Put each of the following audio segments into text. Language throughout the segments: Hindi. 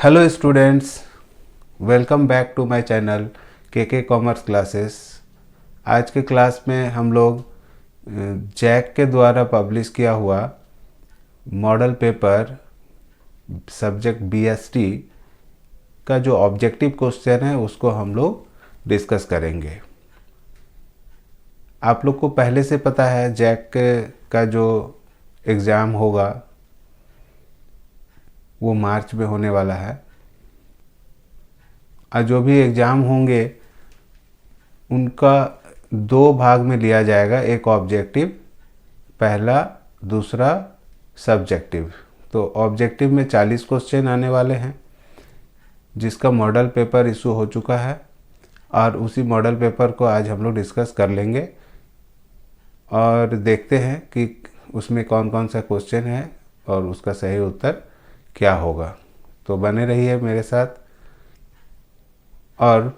Hello students, welcome back to my channel के कॉमर्स क्लासेस। आज के क्लास में हम लोग जैक के द्वारा पब्लिश किया हुआ मॉडल पेपर सब्जेक्ट बीएसटी का जो ऑब्जेक्टिव क्वेश्चन है उसको हम लोग डिस्कस करेंगे। आप लोग को पहले से पता है जैक का जो एग्ज़ाम होगा वो मार्च में होने वाला है और जो भी एग्ज़ाम होंगे उनका दो भाग में लिया जाएगा, एक ऑब्जेक्टिव, पहला, दूसरा सब्जेक्टिव। तो ऑब्जेक्टिव में 40 क्वेश्चन आने वाले हैं जिसका मॉडल पेपर इशू हो चुका है और उसी मॉडल पेपर को आज हम लोग डिस्कस कर लेंगे और देखते हैं कि उसमें कौन कौन सा क्वेश्चन है और उसका सही उत्तर क्या होगा। तो बने रहिए मेरे साथ और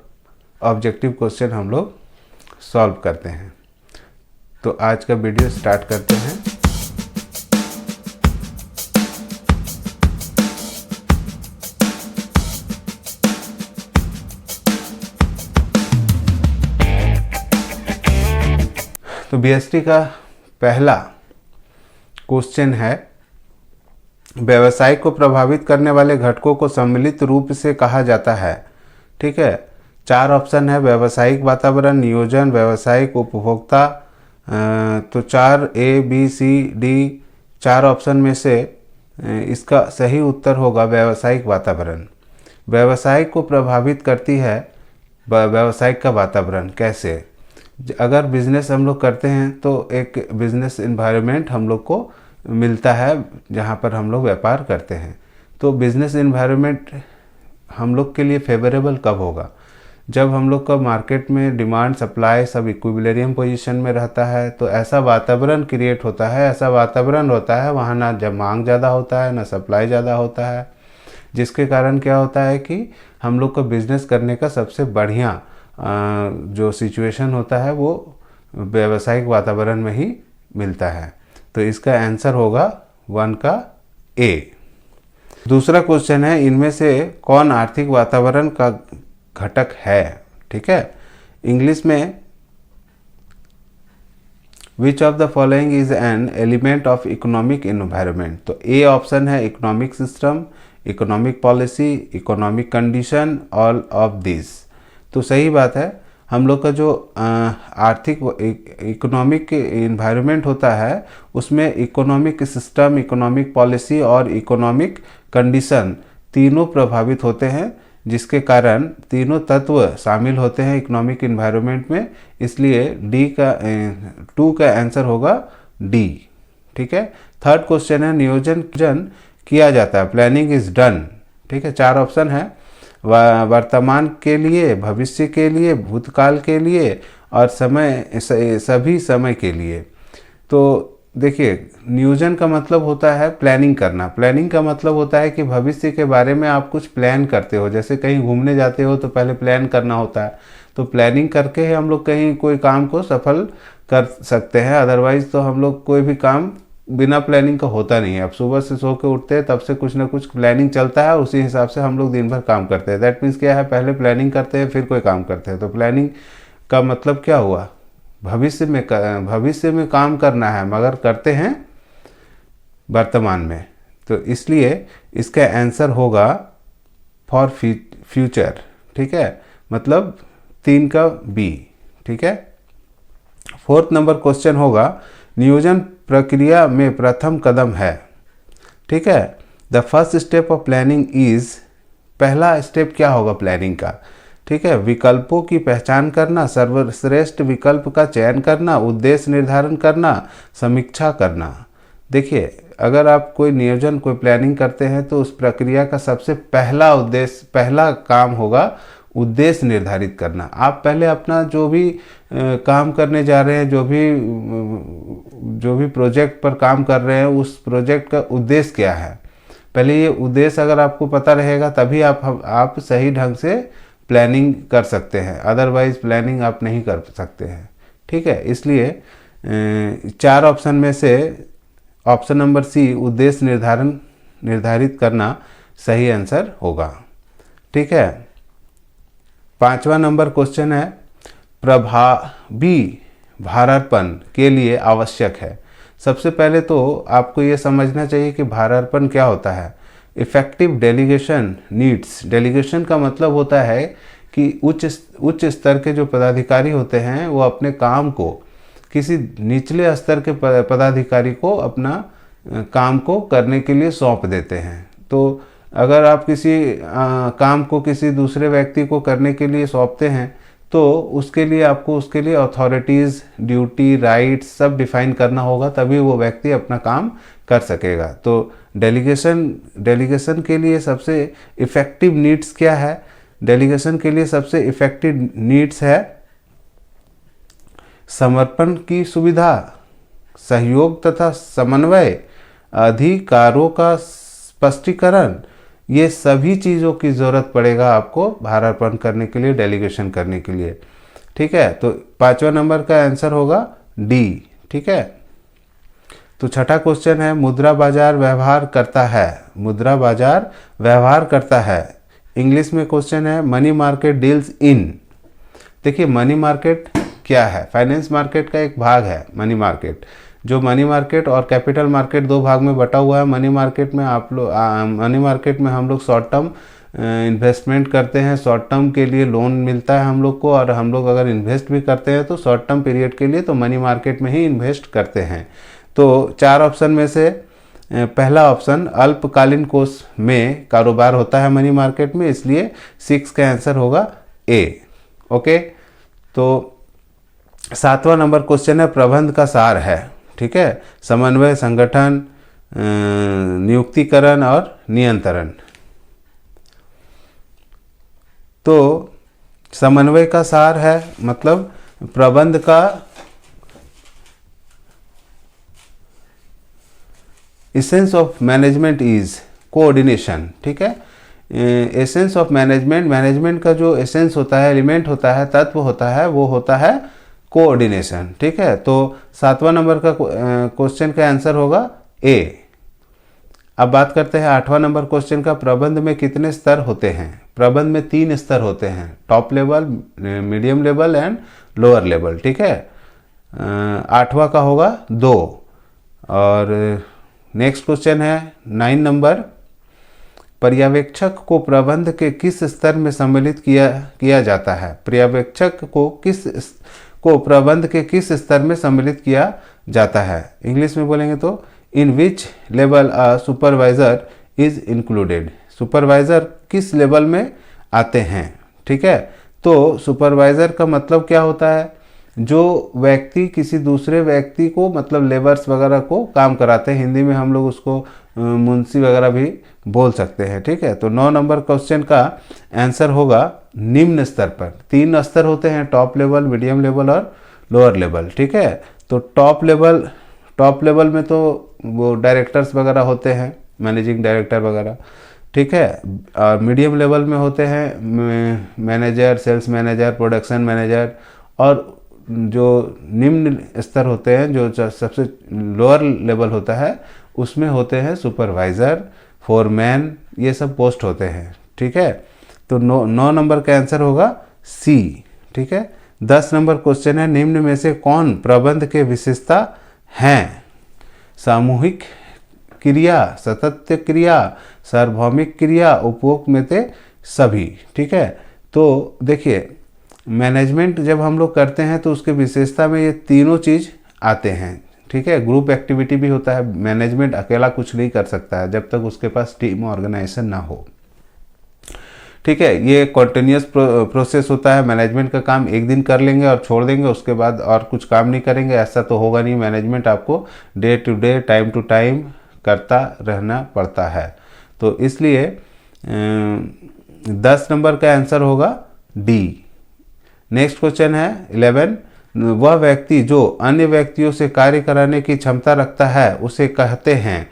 ऑब्जेक्टिव क्वेश्चन हम लोग सॉल्व करते हैं। तो आज का वीडियो स्टार्ट करते हैं। तो बीएसटी का पहला क्वेश्चन है, व्यवसाय को प्रभावित करने वाले घटकों को सम्मिलित रूप से कहा जाता है। ठीक है, 4 ऑप्शन है, व्यावसायिक वातावरण, नियोजन, व्यावसायिक उपभोक्ता। तो 4 A B C D 4 option में से इसका सही उत्तर होगा व्यावसायिक वातावरण। व्यवसाय को प्रभावित करती है व्यावसायिक का वातावरण। कैसे? अगर बिजनेस हम लोग करते हैं तो एक बिजनेस एनवायरनमेंट हम लोग को मिलता है जहाँ पर हम लोग व्यापार करते हैं। तो बिजनेस एनवायरनमेंट हम लोग के लिए फेवरेबल कब होगा? जब हम लोग का मार्केट में डिमांड सप्लाई सब इक्विलिब्रियम पोजीशन में रहता है। तो ऐसा वातावरण क्रिएट होता है, ऐसा वातावरण होता है वहाँ ना जब मांग ज़्यादा होता है ना सप्लाई ज़्यादा होता है, जिसके कारण क्या होता है कि हम लोग को बिजनेस करने का सबसे बढ़िया जो सिचुएशन होता है वो व्यावसायिक वातावरण में ही मिलता है। तो इसका आंसर होगा 1 का A। दूसरा क्वेश्चन है, इनमें से कौन आर्थिक वातावरण का घटक है? ठीक है, इंग्लिश में which of the following is an element of economic environment. तो ए ऑप्शन है economic system, economic policy, economic condition, all of this. तो सही बात है, हम लोग का जो आर्थिक इकोनॉमिक इन्वायरमेंट होता है उसमें इकोनॉमिक सिस्टम, इकोनॉमिक पॉलिसी और इकोनॉमिक कंडीशन तीनों प्रभावित होते हैं, जिसके कारण तीनों तत्व शामिल होते हैं इकोनॉमिक इन्वायरमेंट में। इसलिए डी का 2 का आंसर होगा डी। ठीक है, थर्ड क्वेश्चन है, नियोजन किया जाता है, प्लानिंग इज डन। ठीक है, 4 ऑप्शन है, वर्तमान के लिए, भविष्य के लिए, भूतकाल के लिए और सभी समय के लिए। तो देखिए, नियोजन का मतलब होता है प्लानिंग करना। प्लानिंग का मतलब होता है कि भविष्य के बारे में आप कुछ प्लान करते हो। जैसे कहीं घूमने जाते हो तो पहले प्लान करना होता है, तो प्लानिंग करके ही हम लोग कहीं कोई काम को सफल कर सकते हैं। अदरवाइज तो हम लोग कोई भी काम बिना प्लानिंग का होता नहीं है। अब सुबह से सो के उठते हैं तब से कुछ ना कुछ प्लानिंग चलता है, उसी हिसाब से हम लोग दिन भर काम करते हैं। दैट मीन्स क्या है, पहले प्लानिंग करते हैं फिर कोई काम करते हैं। तो प्लानिंग का मतलब क्या हुआ? भविष्य में काम करना है, मगर करते हैं वर्तमान में। तो इसलिए इसका आंसर होगा फॉर फ्यूचर। ठीक है, मतलब 3 का बी। ठीक है, 4th नंबर क्वेश्चन होगा, नियोजन प्रक्रिया में प्रथम कदम है। ठीक है, the first step of planning is, पहला स्टेप क्या होगा प्लानिंग का? ठीक है, विकल्पों की पहचान करना, सर्वश्रेष्ठ विकल्प का चयन करना, उद्देश्य निर्धारण करना, समीक्षा करना। देखिए, अगर आप कोई नियोजन, कोई प्लानिंग करते हैं तो उस प्रक्रिया का सबसे पहला काम होगा उद्देश्य निर्धारित करना। आप पहले अपना जो भी काम करने जा रहे हैं, जो भी प्रोजेक्ट पर काम कर रहे हैं, उस प्रोजेक्ट का उद्देश्य क्या है, पहले ये उद्देश्य अगर आपको पता रहेगा तभी आप सही ढंग से प्लानिंग कर सकते हैं। अदरवाइज प्लानिंग आप नहीं कर सकते हैं। ठीक है, इसलिए 4 ऑप्शन में से ऑप्शन नंबर सी, उद्देश्य निर्धारित करना, सही आंसर होगा। ठीक है, 5वां नंबर क्वेश्चन है, प्रभावी भारार्पण के लिए आवश्यक है। सबसे पहले तो आपको ये समझना चाहिए कि भारार्पण क्या होता है। इफेक्टिव डेलीगेशन नीड्स, डेलीगेशन का मतलब होता है कि उच्च स्तर के जो पदाधिकारी होते हैं वो अपने काम को किसी निचले स्तर के पदाधिकारी को अपना काम को करने के लिए सौंप देते हैं। तो अगर आप किसी काम को किसी दूसरे व्यक्ति को करने के लिए सौंपते हैं तो उसके लिए आपको उसके लिए अथॉरिटीज़, ड्यूटी, राइट्स सब डिफाइन करना होगा, तभी वो व्यक्ति अपना काम कर सकेगा। तो डेलीगेशन के लिए सबसे इफ़ेक्टिव नीड्स क्या है? डेलीगेशन के लिए सबसे इफ़ेक्टिव नीड्स है समर्पण की सुविधा, सहयोग तथा समन्वय, अधिकारों का स्पष्टीकरण, ये सभी चीज़ों की ज़रूरत पड़ेगा आपको भारार्पण करने के लिए, डेलीगेशन करने के लिए। ठीक है, तो 5वां नंबर का आंसर होगा डी। ठीक है, तो 6ठा क्वेश्चन है, मुद्रा बाजार व्यवहार करता है। मुद्रा बाजार व्यवहार करता है, इंग्लिश में क्वेश्चन है, मनी मार्केट डील्स इन। देखिए मनी मार्केट क्या है? फाइनेंस मार्केट का एक भाग है मनी मार्केट। जो मनी मार्केट और कैपिटल मार्केट दो भाग में बटा हुआ है। मनी मार्केट में हम लोग शॉर्ट टर्म इन्वेस्टमेंट करते हैं, शॉर्ट टर्म के लिए लोन मिलता है हम लोग को, और हम लोग अगर इन्वेस्ट भी करते हैं तो शॉर्ट टर्म पीरियड के लिए तो मनी मार्केट में ही इन्वेस्ट करते हैं। तो 4 ऑप्शन में से पहला ऑप्शन अल्पकालीन कोष में कारोबार होता है मनी मार्केट में, इसलिए 6 का आंसर होगा ए। ओके, तो 7वां नंबर क्वेश्चन है, प्रबंध का सार है। ठीक है, समन्वय, संगठन, नियुक्तिकरण और नियंत्रण। तो समन्वय का सार है, मतलब प्रबंध का essence of management is coordination. ठीक है, एसेंस ऑफ मैनेजमेंट का जो एसेंस होता है, एलिमेंट होता है, तत्व होता है, वो होता है कोऑर्डिनेशन। ठीक है, तो 7वां नंबर का क्वेश्चन का आंसर होगा ए। अब बात करते हैं 8वां नंबर क्वेश्चन का, प्रबंध में कितने स्तर होते हैं? प्रबंध में 3 स्तर होते हैं, top level, medium level and lower level. ठीक है, 8वां का होगा 2। और नेक्स्ट क्वेश्चन है 9 नंबर, पर्यवेक्षक को प्रबंध के किस स्तर में सम्मिलित किया जाता है? पर्यवेक्षक को प्रबंध के किस स्तर में सम्मिलित किया जाता है? इंग्लिश में बोलेंगे तो in which level a supervisor is included. Supervisor किस लेवल में आते हैं? ठीक है, तो सुपरवाइजर का मतलब क्या होता है? जो व्यक्ति किसी दूसरे व्यक्ति को, मतलब लेबर्स वगैरह को काम कराते हैं, हिंदी में हम लोग उसको मुंशी वगैरह भी बोल सकते हैं। ठीक है, तो 9 नंबर क्वेश्चन का आंसर होगा निम्न स्तर पर। 3 स्तर होते हैं, टॉप लेवल, मीडियम लेवल और लोअर लेवल। ठीक है, तो टॉप लेवल में तो वो डायरेक्टर्स वगैरह होते हैं, मैनेजिंग डायरेक्टर वगैरह। ठीक है, और मीडियम लेवल में होते हैं manager, sales manager, production manager, और जो निम्न स्तर होते हैं, जो सबसे लोअर लेवल होता है, उसमें होते हैं सुपरवाइज़र, फोरमैन, ये सब पोस्ट होते हैं। ठीक है, तो 9 नंबर का आंसर होगा सी। ठीक है, 10 नंबर क्वेश्चन है, निम्न में से कौन प्रबंध के विशेषता हैं? सामूहिक क्रिया, सतत क्रिया, सार्वभौमिक क्रिया, उपभोग में से सभी। ठीक है, तो देखिए मैनेजमेंट जब हम लोग करते हैं तो उसके विशेषता में ये तीनों चीज़ आते हैं। ठीक है, ग्रुप एक्टिविटी भी होता है, मैनेजमेंट अकेला कुछ नहीं कर सकता है जब तक उसके पास टीम ऑर्गेनाइजेशन ना हो। ठीक है, ये कॉन्टिन्यूस प्रोसेस होता है। मैनेजमेंट का काम एक दिन कर लेंगे और छोड़ देंगे, उसके बाद और कुछ काम नहीं करेंगे, ऐसा तो होगा नहीं। मैनेजमेंट आपको day to day, time to time करता रहना पड़ता है। तो इसलिए 10 नंबर का आंसर होगा डी। नेक्स्ट क्वेश्चन है 11, वह व्यक्ति जो अन्य व्यक्तियों से कार्य कराने की क्षमता रखता है उसे कहते हैं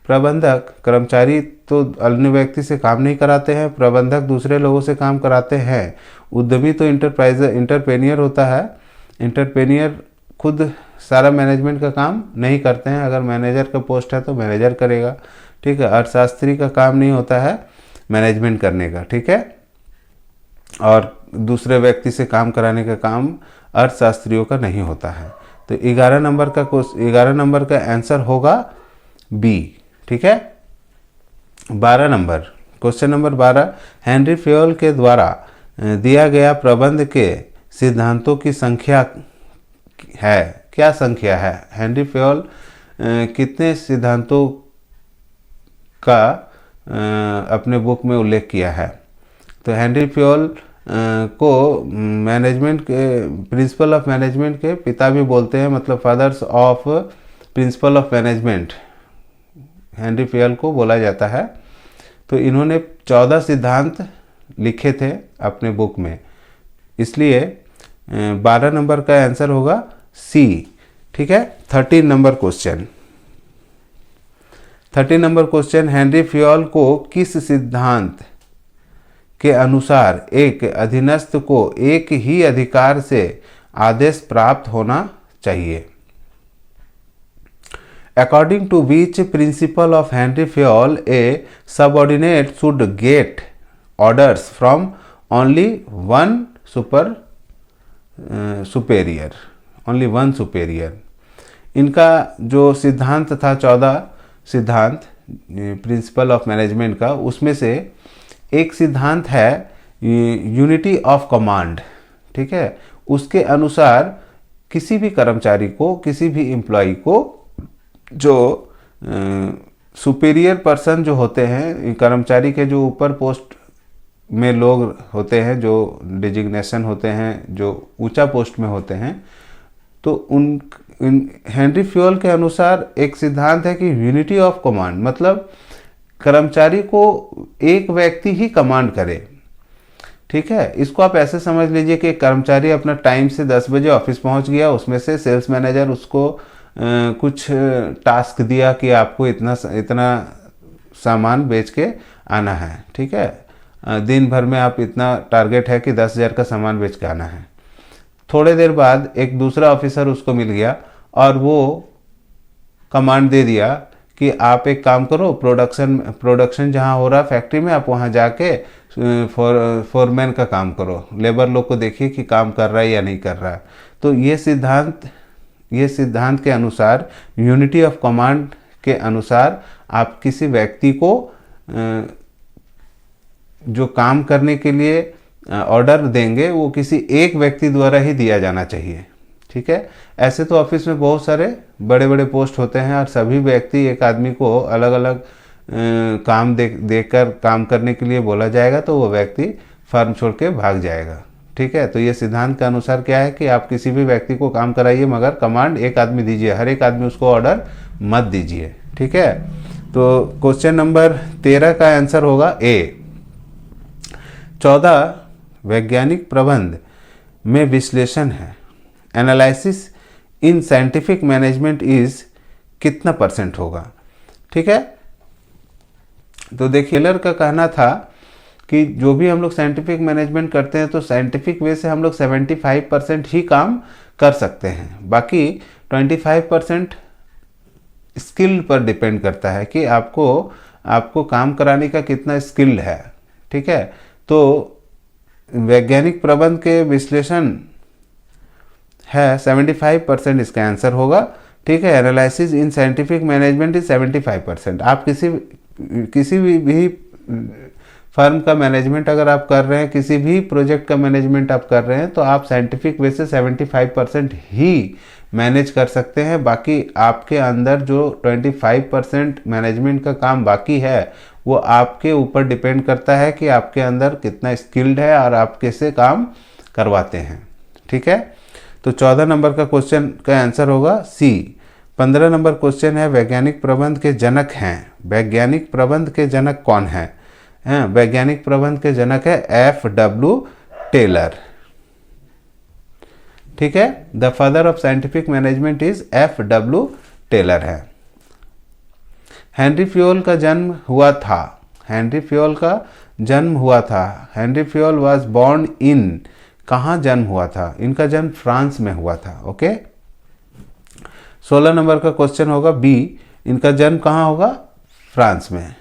प्रबंधक। कर्मचारी तो अन्य व्यक्ति से काम नहीं कराते हैं, प्रबंधक दूसरे लोगों से काम कराते हैं। उद्यमी तो इंटरप्रेन्योर होता है, इंटरप्रेन्योर खुद सारा मैनेजमेंट का काम नहीं करते हैं। अगर मैनेजर का पोस्ट है तो मैनेजर करेगा। ठीक है, अर्थशास्त्री का काम नहीं होता है मैनेजमेंट करने का, ठीक है, और दूसरे व्यक्ति से काम कराने का काम अर्थशास्त्रियों का नहीं होता है। तो 11 नंबर का आंसर होगा बी, ठीक है। 12 number, question number 12, Henry Fayol के द्वारा दिया गया प्रबंध के सिद्धांतों की संख्या है, क्या संख्या है? हेनरी फ्योल कितने सिद्धांतों का अपने बुक में उल्लेख किया है? तो हेनरी फ्योल को मैनेजमेंट के प्रिंसिपल ऑफ मैनेजमेंट के पिता भी बोलते हैं, मतलब fathers of principle of management Henri Fayol को बोला जाता है। तो इन्होंने 14 सिद्धांत लिखे थे अपने बुक में, इसलिए 12 नंबर का आंसर होगा सी, ठीक है। 13 number question, 13 number question, Henry Fayol को किस सिद्धांत के अनुसार एक अधीनस्थ को एक ही अधिकार से आदेश प्राप्त होना चाहिए? According to which principle of Henry Fayol a subordinate should get orders from only one superior, only one superior? इनका जो सिद्धांत था 14 सिद्धांत प्रिंसिपल ऑफ मैनेजमेंट का, उसमें से एक सिद्धांत है यूनिटी ऑफ कमांड, ठीक है। उसके अनुसार किसी भी कर्मचारी को, किसी भी एम्प्लॉय को, जो सुपीरियर पर्सन जो होते हैं, कर्मचारी के जो ऊपर पोस्ट में लोग होते हैं, जो डिजिग्नेशन होते हैं, जो ऊंचा पोस्ट में होते हैं, तो हेनरी फ्योल के अनुसार एक सिद्धांत है कि यूनिटी ऑफ कमांड, मतलब कर्मचारी को एक व्यक्ति ही कमांड करे, ठीक है। इसको आप ऐसे समझ लीजिए कि कर्मचारी अपना टाइम से 10 बजे ऑफिस पहुंच गया, उसमें से सेल्स मैनेजर उसको कुछ टास्क दिया कि आपको इतना सामान बेच के आना है, ठीक है, दिन भर में आप इतना टारगेट है कि 10,000 का सामान बेच के आना है। थोड़े देर बाद एक दूसरा ऑफिसर उसको मिल गया और वो कमांड दे दिया कि आप एक काम करो, प्रोडक्शन जहाँ हो रहा फैक्ट्री में, आप वहाँ जाके फोरमैन का काम करो, लेबर लोग को देखिए कि काम कर रहा है या नहीं कर रहा है। तो ये सिद्धांत के अनुसार, यूनिटी ऑफ कमांड के अनुसार, आप किसी व्यक्ति को जो काम करने के लिए ऑर्डर देंगे वो किसी एक व्यक्ति द्वारा ही दिया जाना चाहिए, ठीक है। ऐसे तो ऑफिस में बहुत सारे बड़े बड़े पोस्ट होते हैं और सभी व्यक्ति एक आदमी को अलग अलग काम देकर काम करने के लिए बोला जाएगा तो वो व्यक्ति फर्म छोड़ के भाग जाएगा, ठीक है। तो ये सिद्धांत के अनुसार क्या है कि आप किसी भी व्यक्ति को काम कराइए मगर कमांड एक आदमी दीजिए, हर एक आदमी उसको ऑर्डर मत दीजिए, ठीक है। तो क्वेश्चन नंबर 13 का आंसर होगा ए। 14 वैज्ञानिक प्रबंध में विश्लेषण है, analysis in scientific management is कितना % होगा, ठीक है। तो देखिए, टेलर का कहना था कि जो भी हम लोग साइंटिफिक मैनेजमेंट करते हैं तो साइंटिफिक वे से हम लोग 75% ही काम कर सकते हैं, बाकी 25% स्किल पर डिपेंड करता है कि आपको काम कराने का कितना स्किल्ड है, ठीक है। तो वैज्ञानिक प्रबंध के विश्लेषण है 75%, इसका आंसर होगा, ठीक है। Analysis in scientific management is 75%। आप किसी भी फर्म का मैनेजमेंट अगर आप कर रहे हैं, किसी भी प्रोजेक्ट का मैनेजमेंट आप कर रहे हैं, तो आप साइंटिफिक वे से 75% ही मैनेज कर सकते हैं। बाकी आपके अंदर जो 25% मैनेजमेंट का काम बाकी है वो आपके ऊपर डिपेंड करता है कि आपके अंदर कितना स्किल्ड है और आप कैसे काम करवाते हैं, ठीक है। तो 14 नंबर का क्वेश्चन का आंसर होगा सी। 15 नंबर क्वेश्चन है, वैज्ञानिक प्रबंध के जनक हैं, वैज्ञानिक प्रबंध के जनक कौन है? वैज्ञानिक प्रबंध के जनक है F.W. टेलर, ठीक है। The father of scientific management is F.W. Taylor है। हेनरी फ्योल का जन्म हुआ था, हेनरी फ्योल का जन्म हुआ था, Henri Fayol was born in, कहाँ जन्म हुआ था? इनका जन्म फ्रांस में हुआ था, ओके। 16 नंबर का क्वेश्चन होगा बी, इनका जन्म कहाँ होगा? फ्रांस में।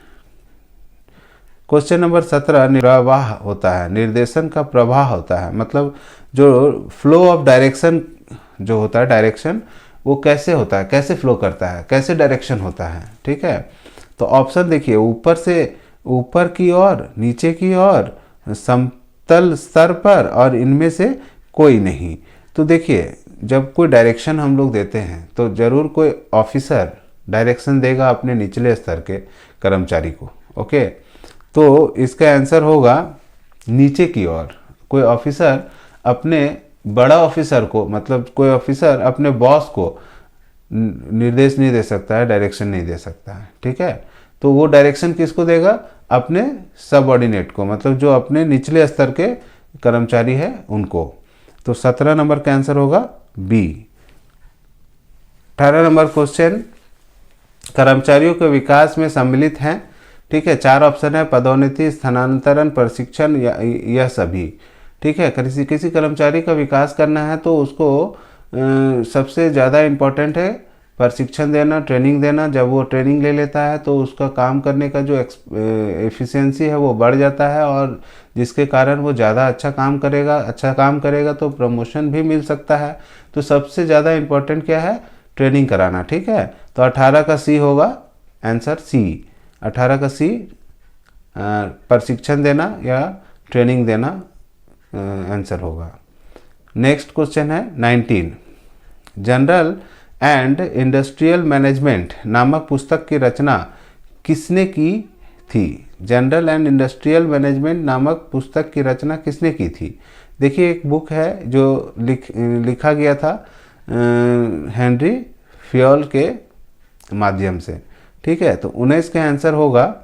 क्वेश्चन नंबर 17 प्रवाह होता है, निर्देशन का प्रवाह होता है, मतलब जो फ्लो ऑफ डायरेक्शन जो होता है, डायरेक्शन वो कैसे होता है, कैसे फ्लो करता है, कैसे डायरेक्शन होता है। ठीक है, तो ऑप्शन देखिए, ऊपर से ऊपर की ओर, नीचे की ओर, समतल स्तर पर, और इनमें से कोई नहीं। तो देखिए, जब कोई डायरेक्शन हम लोग देते हैं तो ज़रूर कोई ऑफिसर डायरेक्शन देगा अपने निचले स्तर के कर्मचारी को। ओके, तो इसका आंसर होगा नीचे की ओर। कोई ऑफिसर अपने बड़ा ऑफिसर को, मतलब कोई ऑफिसर अपने बॉस को निर्देश नहीं दे सकता है, डायरेक्शन नहीं दे सकता है। ठीक है, तो वो डायरेक्शन किसको देगा? अपने सबऑर्डिनेट को, मतलब जो अपने निचले स्तर के कर्मचारी है उनको। तो 17 नंबर का आंसर होगा बी। 18 नंबर क्वेश्चन, कर्मचारियों के विकास में सम्मिलित हैं। ठीक है, 4 ऑप्शन है, पदोन्नति, स्थानांतरण, प्रशिक्षण, यह सभी। ठीक है, किसी कर्मचारी का विकास करना है तो उसको सबसे ज़्यादा इम्पोर्टेंट है प्रशिक्षण देना, ट्रेनिंग देना। जब वो ट्रेनिंग ले लेता है तो उसका काम करने का जो एफिशिएंसी है वो बढ़ जाता है, और जिसके कारण वो ज़्यादा अच्छा काम करेगा तो प्रमोशन भी मिल सकता है। तो सबसे ज़्यादा इम्पोर्टेंट क्या है? ट्रेनिंग कराना। ठीक है, तो 18 का सी होगा आंसर, सी। 18 का सी, प्रशिक्षण देना या ट्रेनिंग देना आंसर होगा। नेक्स्ट क्वेश्चन है 19, जनरल एंड इंडस्ट्रियल मैनेजमेंट नामक पुस्तक की रचना किसने की थी? जनरल एंड इंडस्ट्रियल मैनेजमेंट नामक पुस्तक की रचना किसने की थी? देखिए, एक बुक है जो लिखा गया था हेनरी फ्योल के माध्यम से। ठीक है, तो 19 का आंसर होगा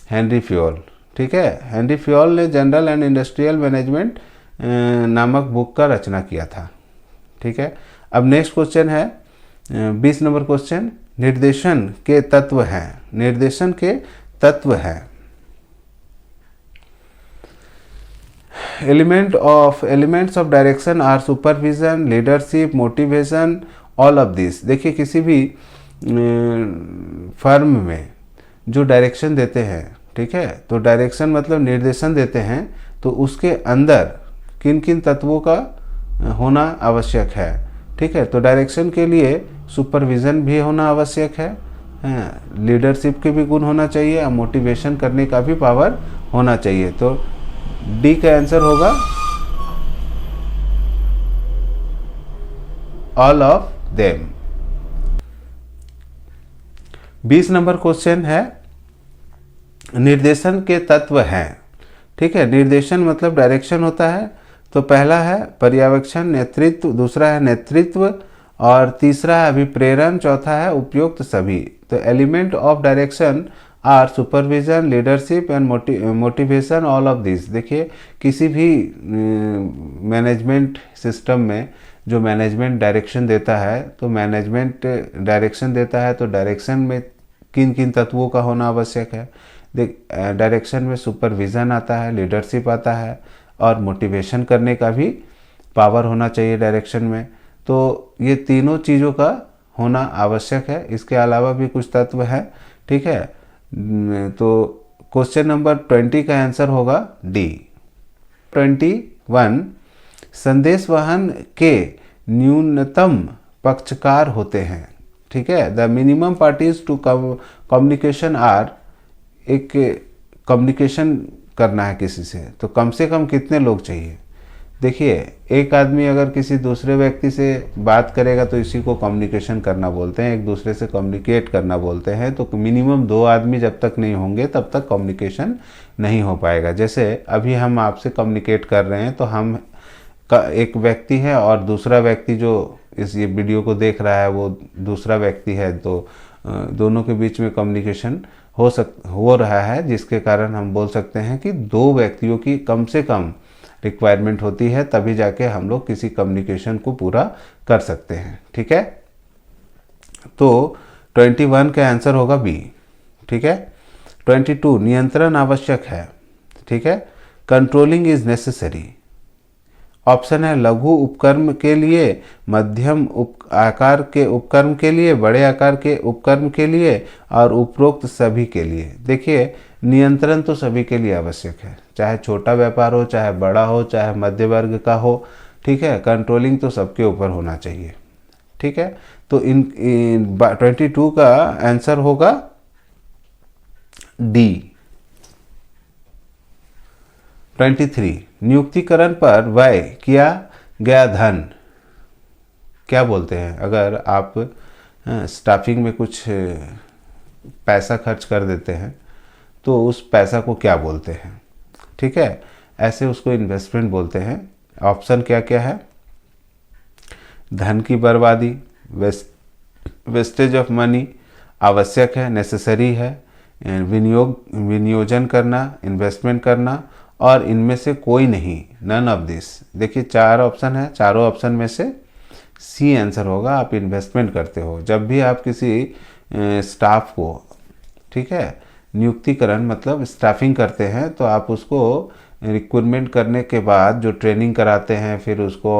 हेनरी फ्योल। ठीक है, हेनरी फ्योल ने जनरल एंड इंडस्ट्रियल मैनेजमेंट नामक बुक का रचना किया था। ठीक है, अब नेक्स्ट क्वेश्चन है 20 नंबर क्वेश्चन, निर्देशन के तत्व हैं। निर्देशन के तत्व हैं, elements of direction are supervision, leadership, motivation, all of this. देखिए, किसी भी फर्म में जो डायरेक्शन देते हैं, ठीक है, तो डायरेक्शन मतलब निर्देशन देते हैं, तो उसके अंदर किन किन तत्वों का होना आवश्यक है। ठीक है, तो डायरेक्शन के लिए सुपरविज़न भी होना आवश्यक है, लीडरशिप के भी गुण होना चाहिए, और मोटिवेशन करने का भी पावर होना चाहिए। तो डी का आंसर होगा all of them. 20 number question है, निर्देशन के तत्व हैं। ठीक है, निर्देशन मतलब डायरेक्शन होता है। तो पहला है पर्यवेक्षण, नेतृत्व, दूसरा है नेतृत्व, और तीसरा है अभिप्रेरण, चौथा है उपयुक्त सभी। तो element of direction are supervision, leadership and motivation, all of this. देखिए, किसी भी मैनेजमेंट सिस्टम में जो मैनेजमेंट डायरेक्शन देता है, तो मैनेजमेंट डायरेक्शन देता है तो डायरेक्शन में किन किन तत्वों का होना आवश्यक है? देख, डायरेक्शन में सुपरविज़न आता है, लीडरशिप आता है, और मोटिवेशन करने का भी पावर होना चाहिए डायरेक्शन में। तो ये तीनों चीज़ों का होना आवश्यक है। इसके अलावा भी कुछ तत्व हैं। ठीक है, तो क्वेश्चन नंबर 20 का आंसर होगा डी। 21, संदेश वहन के न्यूनतम पक्षकार होते हैं। ठीक है, the minimum parties to communication are, एक कम्युनिकेशन करना है किसी से तो कम से कम कितने लोग चाहिए? देखिए, एक आदमी अगर किसी दूसरे व्यक्ति से बात करेगा तो इसी को कम्युनिकेशन करना बोलते हैं, एक दूसरे से कम्युनिकेट करना बोलते हैं। तो मिनिमम 2 आदमी जब तक नहीं होंगे तब तक कम्युनिकेशन नहीं हो पाएगा। जैसे अभी हम आपसे कम्युनिकेट कर रहे हैं, तो हम एक व्यक्ति है और दूसरा व्यक्ति जो ये वीडियो को देख रहा है वो दूसरा व्यक्ति है, तो दोनों के बीच में कम्युनिकेशन हो रहा है, जिसके कारण हम बोल सकते हैं कि 2 व्यक्तियों की कम से कम रिक्वायरमेंट होती है, तभी जाके हम लोग किसी कम्युनिकेशन को पूरा कर सकते हैं। ठीक है, तो 21 का आंसर होगा बी। ठीक है, 22, नियंत्रण आवश्यक है। ठीक है, कंट्रोलिंग इज नेसेसरी, ऑप्शन है लघु उपक्रम के लिए, मध्यम आकार के उपक्रम के लिए, बड़े आकार के उपक्रम के लिए और उपरोक्त सभी के लिए। देखिए नियंत्रण तो सभी के लिए आवश्यक है, चाहे छोटा व्यापार हो, चाहे बड़ा हो, चाहे मध्य वर्ग का हो, ठीक है। कंट्रोलिंग तो सबके ऊपर होना चाहिए, ठीक है। तो इन 22 का आंसर होगा डी। 23 नियुक्तिकरण पर व्यय किया गया धन क्या बोलते हैं? अगर आप स्टाफिंग में कुछ पैसा खर्च कर देते हैं तो उस पैसा को क्या बोलते हैं, ठीक है। ऐसे उसको इन्वेस्टमेंट बोलते हैं। ऑप्शन क्या क्या है? धन की बर्बादी, वेस्टेज ऑफ मनी, आवश्यक है, नेसेसरी है, विनियोजन करना, इन्वेस्टमेंट करना, और इनमें से कोई नहीं, नन ऑफ दिस। देखिए 4 ऑप्शन है, चारों ऑप्शन में से सी आंसर होगा। आप इन्वेस्टमेंट करते हो जब भी आप किसी स्टाफ को, ठीक है, नियुक्तिकरण मतलब स्टाफिंग करते हैं, तो आप उसको रिक्रूटमेंट करने के बाद जो ट्रेनिंग कराते हैं, फिर उसको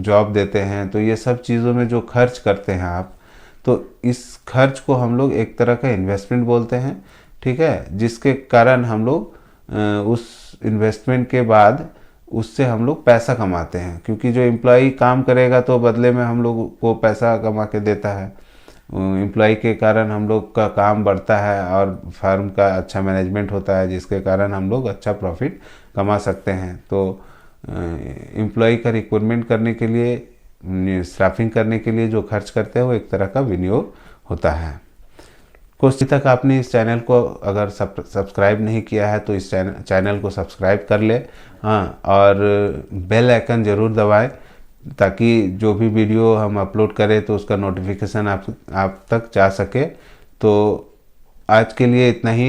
जॉब देते हैं, तो ये सब चीज़ों में जो खर्च करते हैं आप, तो इस खर्च को हम लोग एक तरह का इन्वेस्टमेंट बोलते हैं, ठीक है। जिसके कारण हम लोग उस इन्वेस्टमेंट के बाद उससे हम लोग पैसा कमाते हैं, क्योंकि जो एम्प्लॉई काम करेगा तो बदले में हम लोग को पैसा कमा के देता है। एम्प्लॉई के कारण हम लोग का काम बढ़ता है और फर्म का अच्छा मैनेजमेंट होता है, जिसके कारण हम लोग अच्छा प्रॉफिट कमा सकते हैं। तो एम्प्लॉई का रिक्रूटमेंट करने के लिए, स्टाफिंग करने के लिए जो खर्च करते हैं वो एक तरह का विनियोग होता है। कुछ तक आपने इस चैनल को अगर सब्सक्राइब नहीं किया है तो इस चैनल को सब्सक्राइब कर ले, हाँ, और बेल आइकन ज़रूर दबाएं ताकि जो भी वीडियो हम अपलोड करें तो उसका नोटिफिकेशन आप तक जा सके। तो आज के लिए इतना ही।